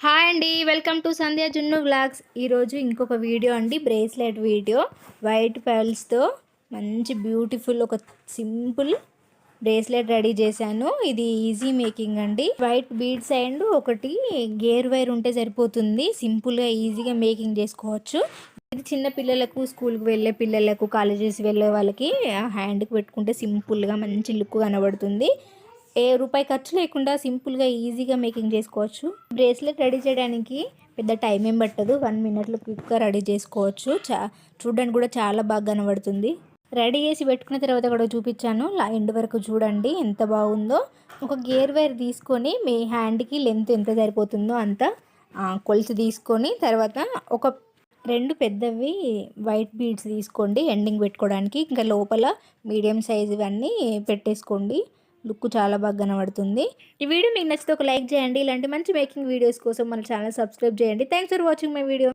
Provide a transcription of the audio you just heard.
Hi అండి, welcome to సంధ్య జున్ను vlogs. ఈరోజు ఇంకొక వీడియో అండి, బ్రేస్లెట్ వీడియో. వైట్ పర్ల్స్తో మంచి బ్యూటిఫుల్ ఒక సింపుల్ బ్రేస్లెట్ రెడీ చేశాను. ఇది ఈజీ మేకింగ్ అండి. వైట్ బీడ్స్ అండ్ ఒకటి గేర్ వైర్ ఉంటే సరిపోతుంది. సింపుల్గా ఈజీగా మేకింగ్ చేసుకోవచ్చు. ఇది చిన్న పిల్లలకు, స్కూల్కి వెళ్ళే పిల్లలకు, కాలేజెస్ వెళ్ళే వాళ్ళకి హ్యాండ్కి పెట్టుకుంటే సింపుల్గా మంచి లుక్ కనబడుతుంది. రూపాయి ఖర్చు లేకుండా సింపుల్గా ఈజీగా మేకింగ్ చేసుకోవచ్చు. బ్రేస్లెట్ రెడీ చేయడానికి పెద్ద టైం ఏం పట్టదు. 1 మినిట్లో క్విక్గా రెడీ చేసుకోవచ్చు. చూడడానికి కూడా చాలా బాగా కనబడుతుంది. రెడీ చేసి పెట్టుకున్న తర్వాత కూడా చూపించాను. ఎండ్ వరకు చూడండి ఎంత బాగుందో. ఒక గేర్ వైర్ తీసుకొని మీ హ్యాండ్కి లెంత్ ఎంత సరిపోతుందో అంత కొలిచి తీసుకొని తర్వాత ఒక 2 పెద్దవి వైట్ బీడ్స్ తీసుకోండి ఎండింగ్ పెట్టుకోవడానికి. ఇంకా లోపల మీడియం సైజు ఇవన్నీ పెట్టేసుకోండి. లుక్ చాలా బాగా కనబడుతుంది. ఈ వీడియో మీకు నచ్చితే ఒక లైక్ చేయండి. ఇలాంటి మంచి మేకింగ్ వీడియోస్ కోసం మన ఛానల్ సబ్స్క్రైబ్ చేయండి. Thanks for watching my video.